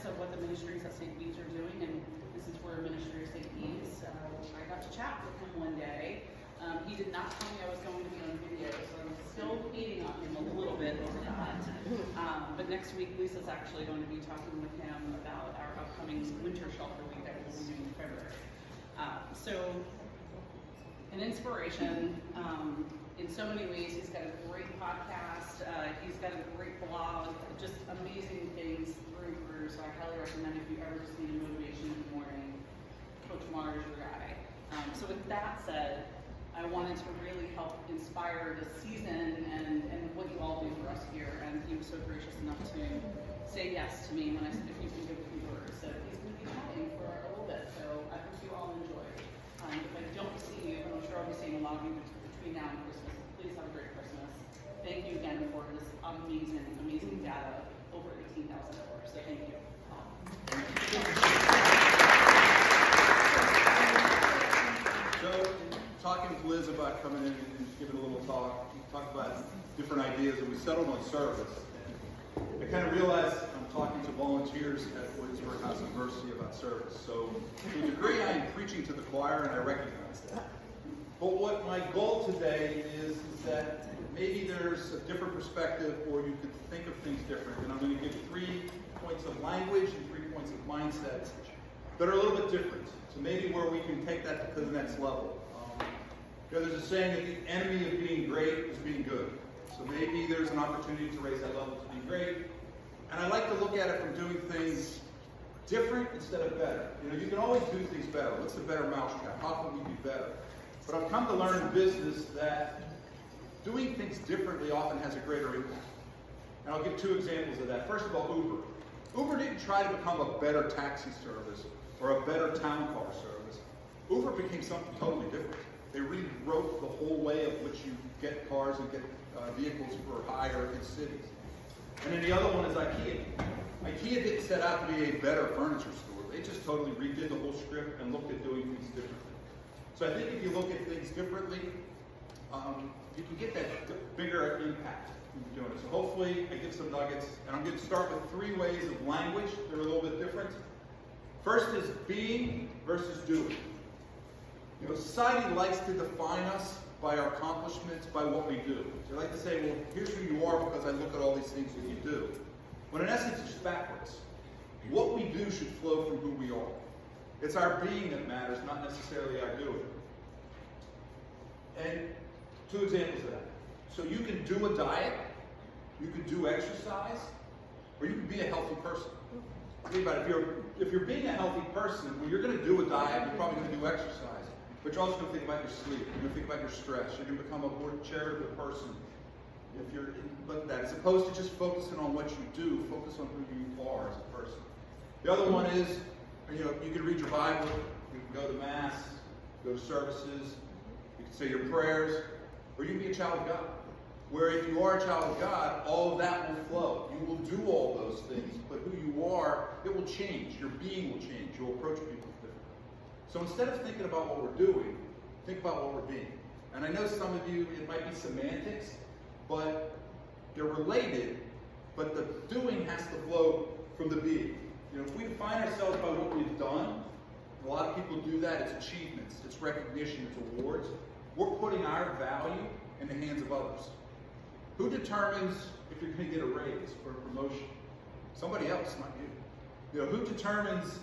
of what the ministries at St. Bede's are doing, and this is where Ministry of St. Bede's. I got to chat with him one day. He did not tell me I was going to be on video, so I'm still hating on him a little bit over that. But next week, Lisa's actually going to be talking with him about our upcoming winter shelter week that we'll be doing in February. So, an inspiration in so many ways. He's got a great podcast. He's got a great blog. Just amazing things through and through. So I highly recommend if you ever just need motivation in the morning, Coach Mar is your guy. So with that said, I wanted to really help inspire this season and what you all do for us here. And he was so gracious enough to say yes to me when I said if you can give a few words. So he's going to be chatting for a little bit. So I hope you all enjoy. If I don't see you, and I'm sure I'll be seeing a lot of you between now and Christmas, please have a great Christmas. Thank you again for this amazing, amazing data, over 18,000 hours. So thank you. So, talking with Liz about coming in and giving a little talk, we talked about different ideas, and we settled on service. And I kind of realized I'm talking to volunteers at Williamsburg House of Mercy about service. So, to a degree, I am preaching to the choir, and I recognize that. But what my goal today is that maybe there's a different perspective, or you could think of things different. And I'm going to give 3 points of language and 3 points of mindset that are a little bit different. So maybe where we can take that to the next level. There's a saying that the enemy of being great is being good. So maybe there's an opportunity to raise that level to be great. And I like to look at it from doing things different instead of better. You can always do things better. What's the better mousetrap? How can we be better? But I've come to learn in business that doing things differently often has a greater impact. And I'll give 2 examples of that. First of all, Uber. Uber didn't try to become a better taxi service or a better town car service. Uber became something totally different. They rewrote the whole way of which you get cars and get vehicles for hire in cities. And then the other one is IKEA. IKEA didn't set out to be a better furniture store. They just totally redid the whole script and looked at doing things differently. So I think if you look at things differently, you can get that bigger impact in doing it. So hopefully I give some nuggets, and I'm going to start with 3 ways of language that are a little bit different. First is being versus doing. Society likes to define us by our accomplishments, by what we do. They like to say, well, here's who you are because I look at all these things that you do. When in essence, it's backwards. What we do should flow from who we are. It's our being that matters, not necessarily our doing. And 2 examples of that. So you can do a diet, you can do exercise, or you can be a healthy person. Think about it. If you're being a healthy person, when you're going to do a diet, you're probably going to do exercise. But you're also going to think about your sleep. You're going to think about your stress. You're going to become a more charitable person. If you're look at that, as opposed to just focusing on what you do, focus on who you are as a person. The other one is, you can read your Bible, you can go to Mass, go to services, you can say your prayers, or you can be a child of God. Where if you are a child of God, all of that will flow. You will do all those things, but who you are, it will change. Your being will change. You'll approach people differently. So instead of thinking about what we're doing, think about what we're being. And I know some of you, it might be semantics, but they're related, but the doing has to flow from the being. If we define ourselves by what we've done, a lot of people do that, it's achievements, it's recognition, it's awards. We're putting our value in the hands of others. Who determines if you're going to get a raise or a promotion? Somebody else, not you. Who determines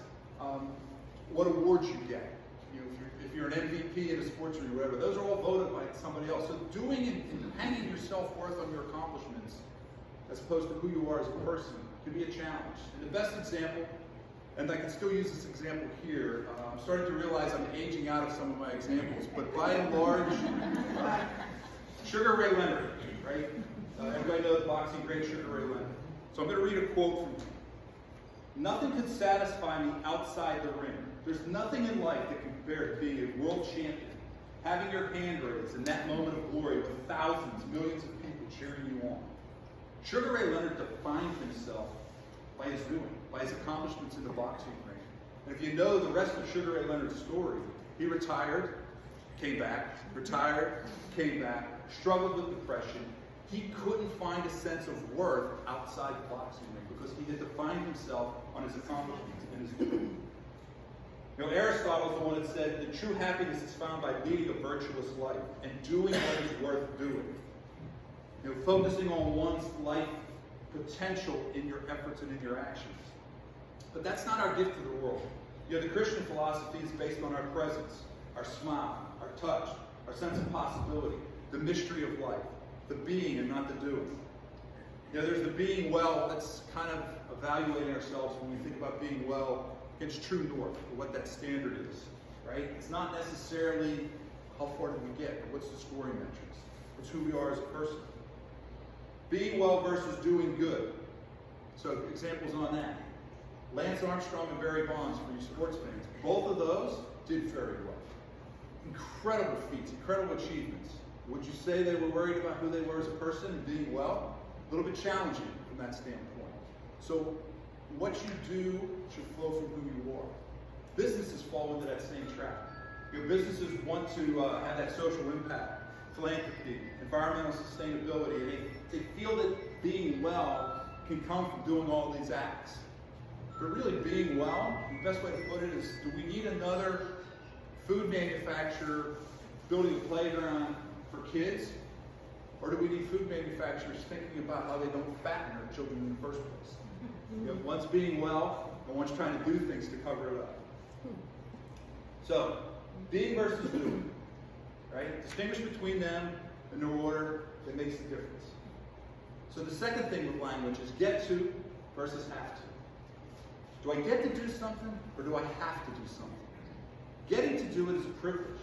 what awards you get? If you're an MVP in a sports or whatever, those are all voted by somebody else. So doing and hanging your self-worth on your accomplishments as opposed to who you are as a person can be a challenge. And the best example, and I can still use this example here, I'm starting to realize I'm aging out of some of my examples, but by and large, Sugar Ray Leonard, right? Everybody knows boxing great Sugar Ray Leonard. So I'm going to read a quote from him. Nothing could satisfy me outside the ring. There's nothing in life that can compare to being a world champion, having your hand raised in that moment of glory with thousands, millions of people cheering you on. Sugar Ray Leonard defined himself by his doing, by his accomplishments in the boxing ring. And if you know the rest of Sugar Ray Leonard's story, he retired, came back, retired, came back, struggled with depression, He couldn't find a sense of worth outside the boxing ring because he had defined himself on his accomplishments and his doing. You know, Aristotle is the one that said that true happiness is found by leading a virtuous life and doing what is worth doing. You know, focusing on one's life potential in your efforts and in your actions. But that's not our gift to the world. You know, the Christian philosophy is based on our presence, our smile, our touch, our sense of possibility, the mystery of life, the being and not the doing. You know, there's the being well. That's kind of evaluating ourselves when we think about being well against true north, or what that standard is, right? It's not necessarily how far did we get, or what's the scoring metrics. It's who we are as a person. Being well versus doing good. So examples on that. Lance Armstrong and Barry Bonds, for you sports fans. Both of those did very well. Incredible feats, incredible achievements. Would you say they were worried about who they were as a person and being well? A little bit challenging from that standpoint. So what you do should flow from who you are. Businesses fall into that same trap. Your businesses want to have that social impact, philanthropy, environmental sustainability, and they feel that being well can come from doing all these acts. But really being well, the best way to put it is, do we need another food manufacturer building a playground for kids? Or do we need food manufacturers thinking about how they don't fatten their children in the first place? You know, one's being well, and one's trying to do things to cover it up. So, being versus doing, right? Distinguish between them in the order that makes the difference. So the second thing with language is get to versus have to. Do I get to do something, or do I have to do something? Getting to do it is a privilege.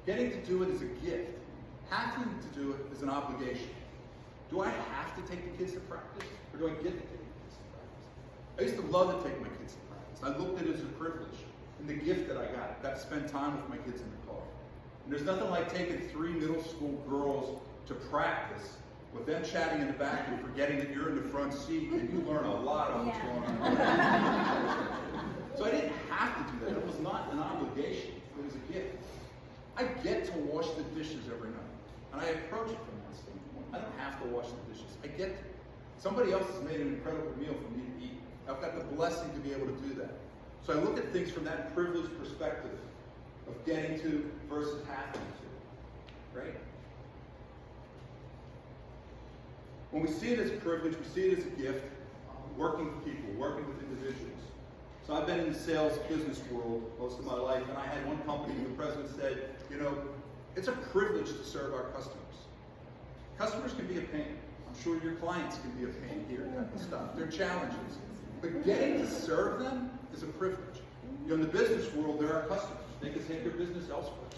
Getting to do it is a gift. Having to do it is an obligation. Do I have to take the kids to practice, or do I get to take the kids to practice? I used to love to take my kids to practice. I looked at it as a privilege and the gift that I got to spend time with my kids in the car. And there's nothing like taking 3 middle school girls to practice with them chatting in the back and forgetting that you're in the front seat, and you learn a lot of what's going on. So I didn't have to do that. It was not an obligation. It was a gift. I get to wash the dishes every night. And I approach it from that standpoint. I don't have to wash the dishes. I get to. Somebody else has made an incredible meal for me to eat. I've got the blessing to be able to do that. So I look at things from that privileged perspective of getting to versus having to. Right? When we see it as a privilege, we see it as a gift, working with people, working with individuals. So I've been in the sales business world most of my life, and I had one company where the president said, you know, it's a privilege to serve our customers. Customers can be a pain. I'm sure your clients can be a pain here, type of stuff. They're challenges. But getting to serve them is a privilege. You know, in the business world, there are customers. They can take their business elsewhere.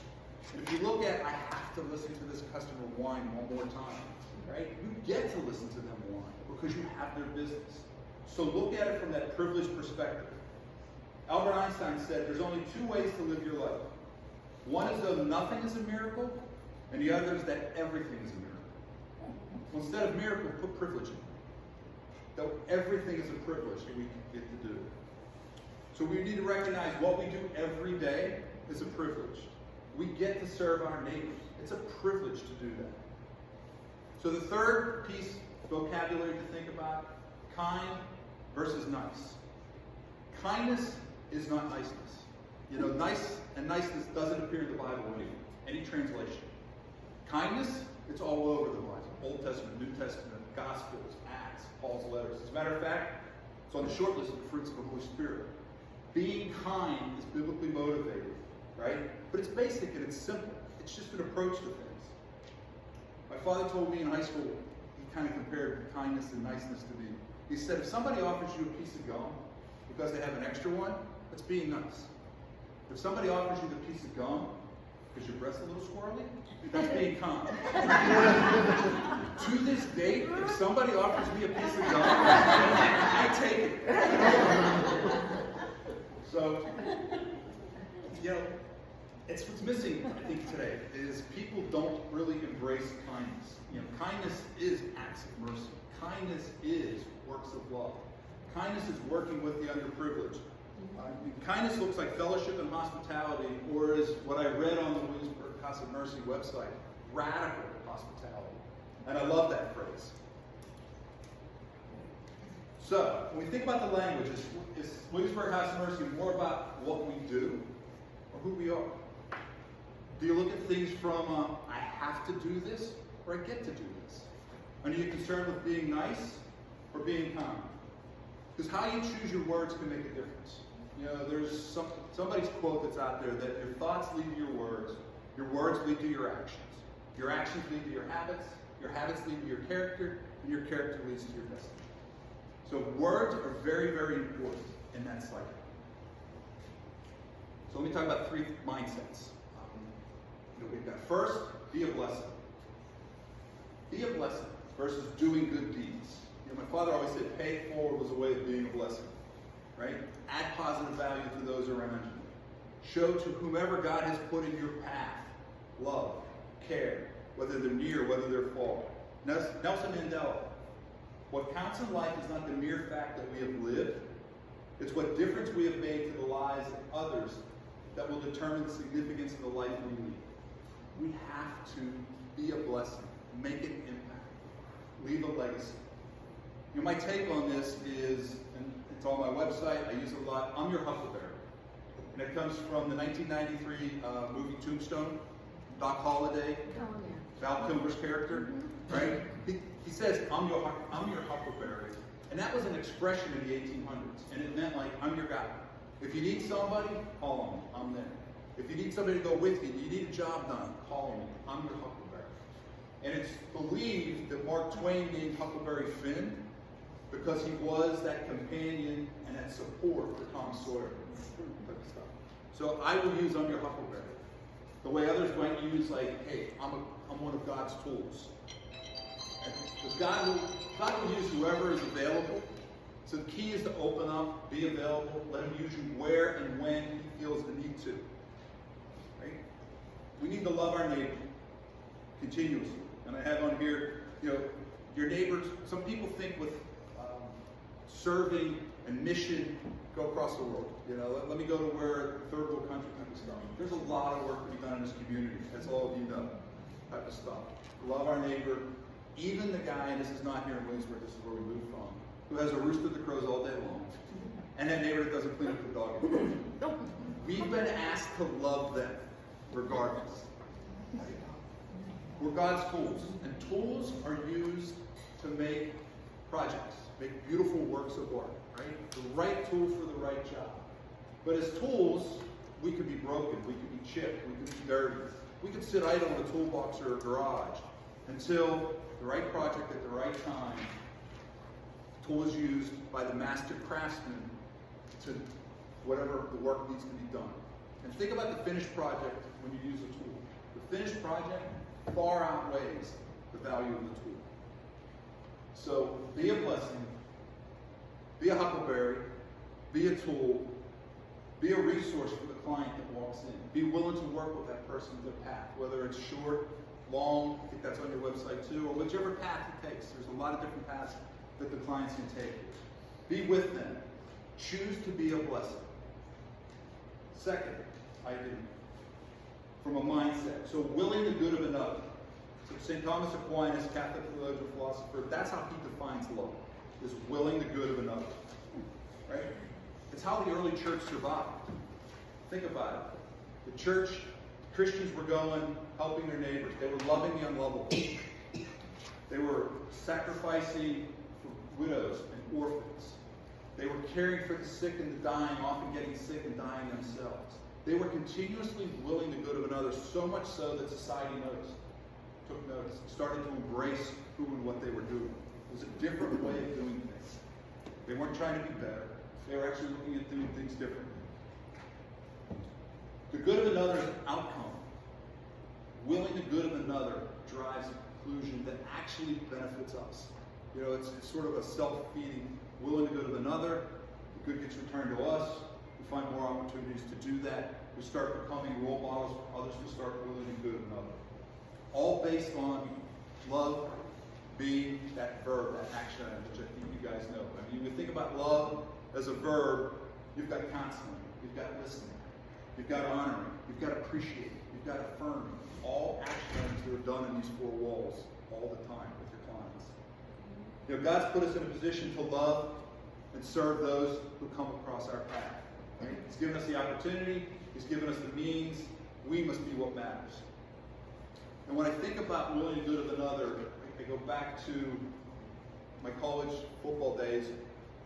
And if you look at, I have to listen to this customer whine one more time, right? You get to listen to them whine because you have their business. So look at it from that privileged perspective. Albert Einstein said there's only 2 ways to live your life. One is though nothing is a miracle, and the other is that everything is a miracle. Well, instead of miracle, put privilege in it. Though everything is a privilege that we get to do. So we need to recognize what we do every day is a privilege. We get to serve our neighbors. It's a privilege to do that. So the third piece, vocabulary to think about, kind versus nice. Kindness is not niceness. You know, nice and niceness doesn't appear in the Bible any translation. Kindness, it's all over the Bible. Old Testament, New Testament, Gospels, Acts, Paul's letters. As a matter of fact, it's on the short list of the fruits of the Holy Spirit. Being kind is biblically motivated, right? But it's basic and it's simple. It's just an approach to things. My father told me in high school, he kind of compared kindness and niceness to be. He said, if somebody offers you a piece of gum because they have an extra one, that's being nice. If somebody offers you the piece of gum because your breath's a little squirrely, that's being kind. To this date, if somebody offers me a piece of gum, I take it. So, you know, it's what's missing, I think, today, is people don't really embrace kindness. You know, kindness is acts of mercy. Kindness is works of love. Kindness is working with the underprivileged. Kindness looks like fellowship and hospitality, or is what I read on the Williamsburg House of Mercy website, radical hospitality. And I love that phrase. So, when we think about the language, is Williamsburg House of Mercy more about what we do or who we are? Do you look at things from, I have to do this, or I get to do this? Are you concerned with being nice or being kind? Because how you choose your words can make a difference. You know, there's somebody's quote that's out there that your thoughts lead to your words lead to your actions lead to your habits lead to your character, and your character leads to your destiny. So words are very, very important in that cycle. So let me talk about 3 mindsets. We've got first, be a blessing. Be a blessing versus doing good deeds. You know, my father always said, pay it forward was a way of being a blessing. Right? Add positive value to those around you. Show to whomever God has put in your path love, care, whether they're near, whether they're far. Nelson Mandela, what counts in life is not the mere fact that we have lived, it's what difference we have made to the lives of others that will determine the significance of the life we lead. We have to be a blessing, make an impact, leave a legacy. You know, my take on this is, and it's on my website, I use it a lot, I'm your Huckleberry. And it comes from the 1993 movie Tombstone, Doc Holliday, Val Kilmer's character, right? He says, I'm your Huckleberry. And that was an expression in the 1800s. And it meant like, I'm your guy. If you need somebody, call on me, I'm there. If you need somebody to go with you, you need a job done, call on me, I'm your Huckleberry. And it's believed that Mark Twain named Huckleberry Finn because he was that companion and that support for Tom Sawyer. So I will use I'm your Huckleberry. The way others might use like, hey, I'm one of God's tools. Because God will use whoever is available. So the key is to open up, be available, let him use you where and when he feels the need to. Right? We need to love our neighbor continuously. And I have on here, you know, your neighbors, some people think with serving and mission go across the world. You know, let me go to where third world country type of stuff. There's a lot of work to be done in this community, as all of you know, type of stuff. Love our neighbor, even the guy, and this is not here in Williamsburg, this is where we moved from, who has a rooster that crows all day long, and that neighbor that doesn't clean up the dog. We've been asked to love them, regardless. We're God's tools, and tools are used to make projects, make beautiful works of art, right? The right tools for the right job. But as tools, we could be broken, we could be chipped, we could be dirty. We could sit idle in a toolbox or a garage until the right project at the right time, the tool is used by the master craftsman to whatever the work needs to be done. And think about the finished project when you use a tool. The finished project far outweighs the value of the tool. So be a blessing, be a huckleberry, be a tool, be a resource for the client that walks in. Be willing to work with that person to their path, whether it's short, long, I think that's on your website too, or whichever path it takes. There's a lot of different paths that the clients can take. Be with them. Choose to be a blessing. Second idea, from a mindset. So willing the good of another. So St. Thomas Aquinas, Catholic theologian, philosopher, that's how he defines love, is willing the good of another. Right? It's how the early church survived. Think about it. The church, Christians were going, helping their neighbors. They were loving the unlovable. They were sacrificing for widows and orphans. They were caring for the sick and the dying, often getting sick and dying themselves. They were continuously willing the good of another, so much so that society took notice, started to embrace who and what they were doing. It was a different way of doing things. They weren't trying to be better. They were actually looking at doing things differently. The good of another is an outcome. Willing the good of another drives a conclusion that actually benefits us. You know, it's sort of a self-feeding, willing the good of another, the good gets returned to us, we find more opportunities to do that, we start becoming role models for others to start willing the good of another. All based on love being that verb, that action item, which I think you guys know. I mean, when you think about love as a verb, you've got counseling, you've got listening, you've got honoring, you've got appreciating, you've got affirming. All action items that are done in these four walls all the time with your clients. You know, God's put us in a position to love and serve those who come across our path. Right? He's given us the opportunity. He's given us the means. We must be what matters. And when I think about willing good of another, I go back to my college football days.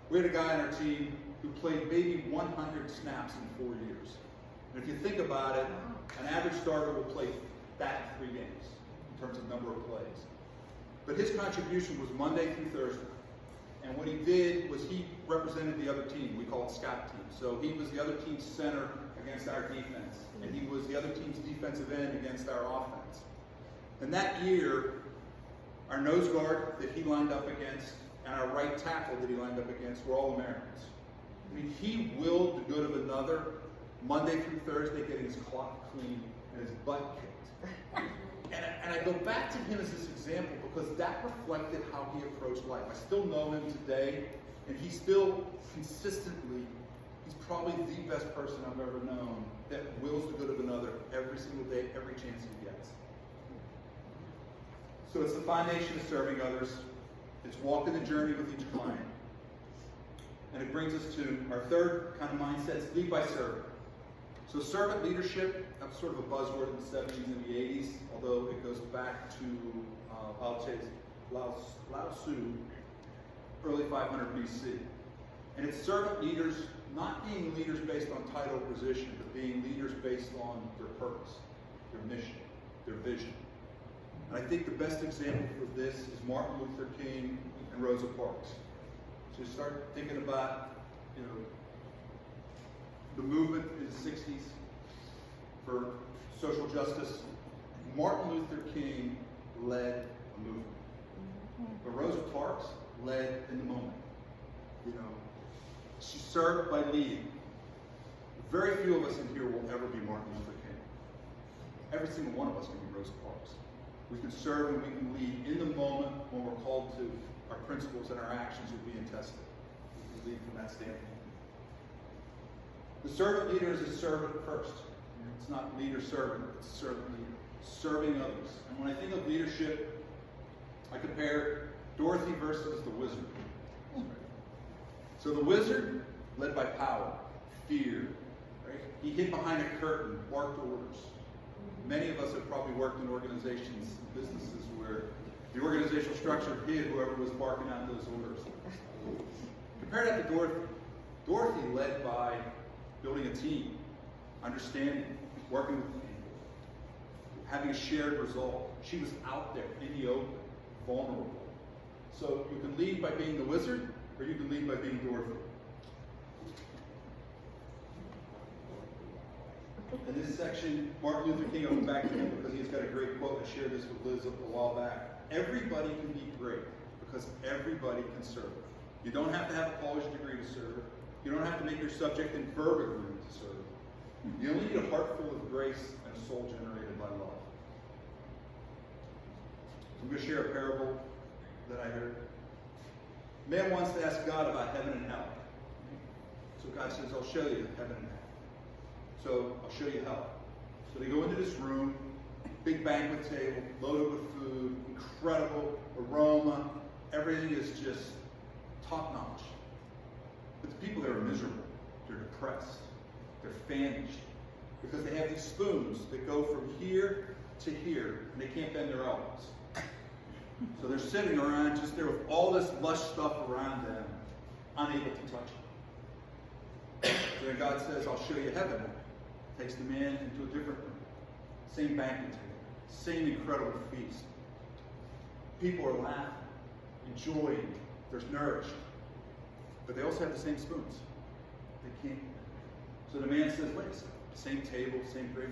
We had a guy on our team who played maybe 100 snaps in 4 years. And if you think about it, an average starter will play that in 3 games in terms of number of plays. But his contribution was Monday through Thursday. And what he did was he represented the other team. We call it scout team. So he was the other team's center against our defense. And he was the other team's defensive end against our offense. And that year, our nose guard that he lined up against and our right tackle that he lined up against were all Americans. I mean, he willed the good of another Monday through Thursday, getting his clock clean and his butt kicked. And I go back to him as this example because that reflected how he approached life. I still know him today, and he still consistently, he's probably the best person I've ever known that wills the good of another every single day, every chance he gets. So it's the foundation of serving others. It's walking the journey with each client. And it brings us to our third kind of mindset, it's lead by serving. So servant leadership, that was sort of a buzzword in the 70s and the 80s, although it goes back to Lao Tzu, early 500 BC. And it's servant leaders not being leaders based on title or position, but being leaders based on their purpose, their mission, their vision. And I think the best example for this is Martin Luther King and Rosa Parks. So you start thinking about, you know, the movement in the 60s for social justice. Martin Luther King led a movement. But Rosa Parks led in the moment. You know, she served by leading. Very few of us in here will ever be Martin Luther King. Every single one of us can be Rosa Parks. We can serve and we can lead in the moment when we're called to. Our principles and our actions are being tested. We can lead from that standpoint. The servant leader is a servant first. It's not leader-servant, it's servant leader. Serving others. And when I think of leadership, I compare Dorothy versus the wizard. So the wizard led by power, fear. Right? He hid behind a curtain, barked orders. Many of us have probably worked in organizations, businesses where the organizational structure hid whoever was barking out those orders. Compare that to Dorothy. Dorothy led by building a team, understanding, working with people, having a shared result. She was out there in the open, vulnerable. So you can lead by being the wizard, or you can lead by being Dorothy. In this section, Martin Luther King, I'll go back to him because he's got a great quote. I shared this with Liz a while back. Everybody can be great because everybody can serve. You don't have to have a college degree to serve. You don't have to make your subject and verb agreement to serve. You only need a heart full of grace and a soul generated by love. I'm going to share a parable that I heard. Man wants to ask God about heaven and hell. So God says, I'll show you heaven and hell. So I'll show you hell. So they go into this room, big banquet table, loaded with food, incredible aroma. Everything is just top notch. But the people there are miserable. They're depressed. They're famished. Because they have these spoons that go from here to here, and they can't bend their elbows. So they're sitting around just there with all this lush stuff around them, unable to touch it. So then God says, I'll show you heaven. Takes the man into a different room. Same banquet table. Same incredible feast. People are laughing, enjoying, they're nourished. But they also have the same spoons. They can't. So the man says, wait a second. Same table, same great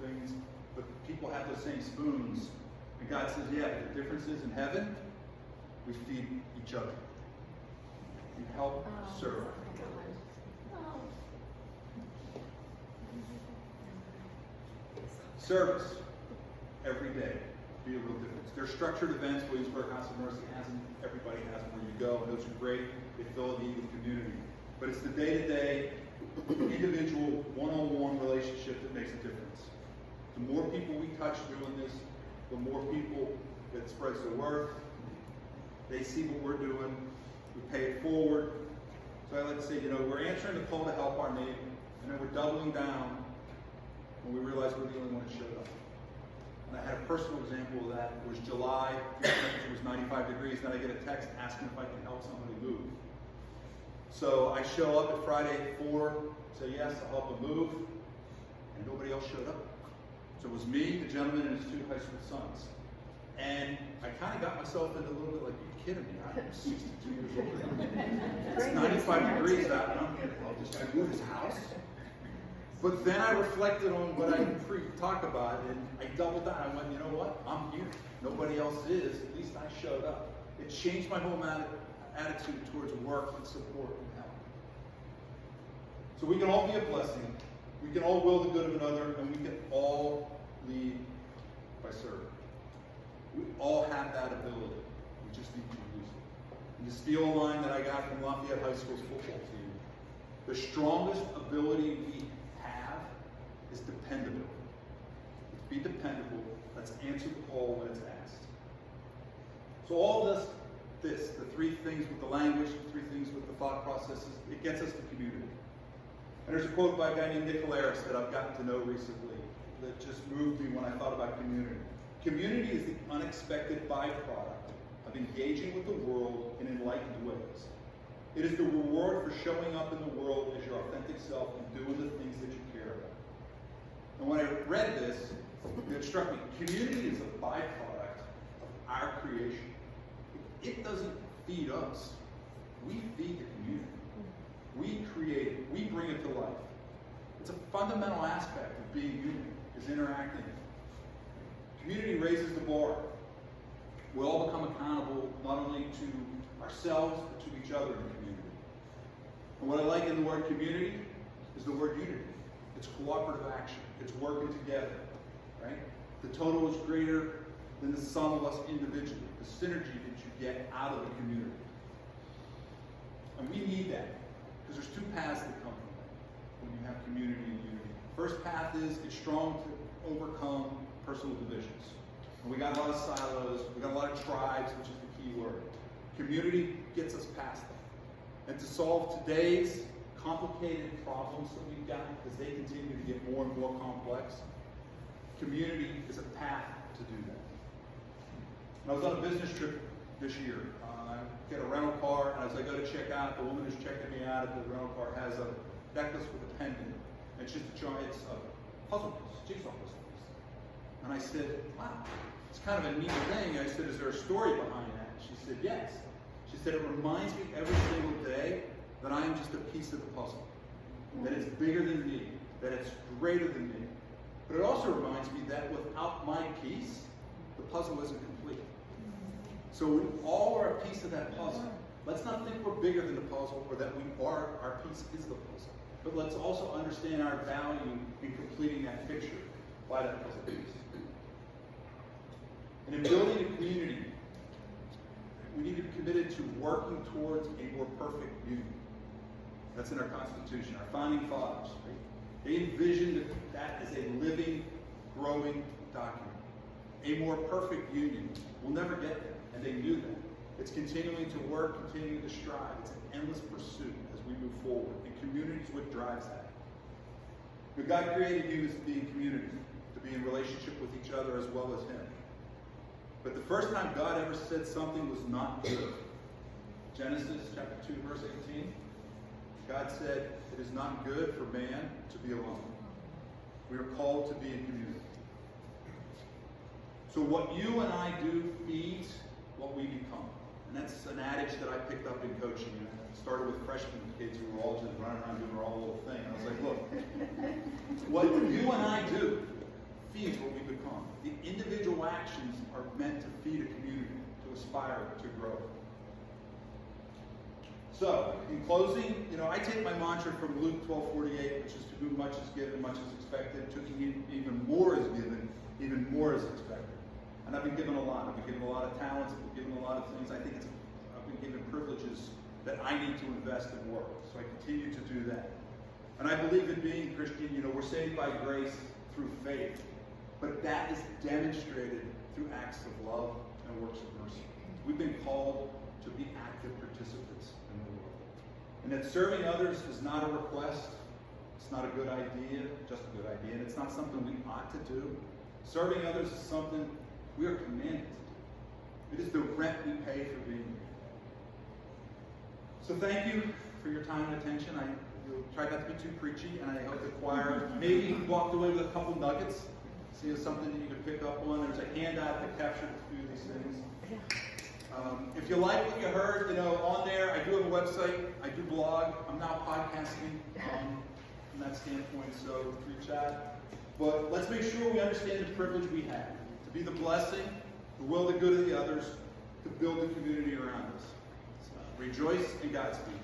things, but people have those same spoons. And God says, yeah, but the difference is in heaven, we feed each other. We help serve. Service, every day, be a real difference. There's structured events, Williamsburg House of Mercy has them, everybody has them where you go, and those are great. They fill a need with community. But it's the day-to-day, individual, one-on-one relationship that makes a difference. The more people we touch doing this, the more people It spreads the word. They see what we're doing. We pay it forward. So I like to say, we're answering the call to help our neighbor, and then we're doubling down when we realize we're the only one that showed up. And I had a personal example of that. It was July, the temperature was 95 degrees, and then I get a text asking if I can help somebody move. So I show up at Friday at 4, say yes, I'll help them move, and nobody else showed up. So it was me, the gentleman, and his 2 high school sons. And I kind of got myself into a little bit like, you kidding me? I'm 62 years old. It's 95 degrees out, and I'm just going to move his house. But then I reflected on what I talked about, and I doubled down. I went, you know what? I'm here. Nobody else is. At least I showed up. It changed my whole attitude towards work and support and help. So we can all be a blessing. We can all will the good of another, and we can all lead by serving. We all have that ability. We just need to use it. And to steal a line that I got from Lafayette High School's football team, the strongest ability we have is dependability. Let's be dependable. Let's answer the call when it's asked. So all this, the 3 things with the language, the 3 things with the thought processes, it gets us to community. And there's a quote by a guy named Nick Hilaris that I've gotten to know recently that just moved me when I thought about community. Community is the unexpected byproduct of engaging with the world in enlightened ways. It is the reward for showing up in the world as your authentic self and doing the things that you care about. And when I read this, it struck me, community is a byproduct of our creation. It doesn't feed us. We feed the community. We create it. We bring it to life. It's a fundamental aspect of being human, is interacting. Community raises the bar. We all become accountable not only to ourselves, but to each other in the community. And what I like in the word community is the word unity. It's cooperative action. It's working together, right? The total is greater than the sum of us individually, the synergy that you get out of the community. And we need that, because there's 2 paths that come from that when you have community and unity. First path is it's strong to overcome personal divisions. And we got a lot of silos, we got a lot of tribes, which is the key word. Community gets us past that. And to solve today's complicated problems that we've got, because they continue to get more and more complex, community is a path to do that. And I was on a business trip this year. I get a rental car, and as I go to check out, the woman who's checking me out at the rental car has a necklace with a pendant. And it's just a puzzle piece, jigsaw puzzle. And I said, wow, it's kind of a neat thing. I said, is there a story behind that? She said, yes. She said, it reminds me every single day that I am just a piece of the puzzle, that it's bigger than me, that it's greater than me. But it also reminds me that without my piece, the puzzle isn't complete. So we all are a piece of that puzzle. Let's not think we're bigger than the puzzle or that our piece is the puzzle. But let's also understand our value in completing that picture by that puzzle piece. And in building a community, we need to be committed to working towards a more perfect union. That's in our Constitution. Our founding fathers, right? They envisioned that as a living, growing document. A more perfect union. We'll never get there, and they knew that. It's continuing to work, continuing to strive. It's an endless pursuit as we move forward, and community is what drives that. But God created you to be in community, to be in relationship with each other as well as Him. But the first time God ever said something was not good, Genesis chapter 2, verse 18, God said, it is not good for man to be alone. We are called to be in community. So what you and I do feeds what we become. And that's an adage that I picked up in coaching. And I started with freshman kids who were all just running around doing their own little thing. And I was like, look, what you and I do feeds what we become. The individual actions are meant to feed a community, to aspire to grow. So, in closing, I take my mantra from Luke 12:48, which is to whom much is given, much is expected. To whom even more is given, even more is expected. And I've been given a lot. I've been given a lot of talents. I've been given a lot of things. I think I've been given privileges that I need to invest in work. So I continue to do that. And I believe that being Christian, we're saved by grace through faith. But that is demonstrated through acts of love and works of mercy. We've been called to be active participants in the world. And that serving others is not a request, it's not a good idea, just a good idea, and it's not something we ought to do. Serving others is something we are commanded to do. It is the rent we pay for being here. So thank you for your time and attention. I tried not to be too preachy, and I hope the choir maybe walked away with a couple nuggets. See, it's something that you could pick up on. There's a handout that captured a few of these things. If you like what you heard, on there, I do have a website. I do blog. I'm now podcasting from that standpoint, so reach out. But let's make sure we understand the privilege we have to be the blessing, to will the good of the others, to build the community around us. So, rejoice and Godspeed.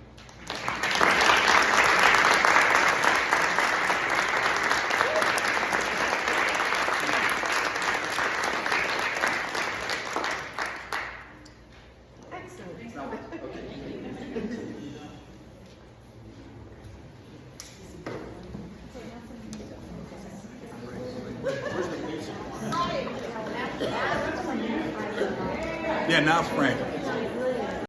Yeah, now it's Frank.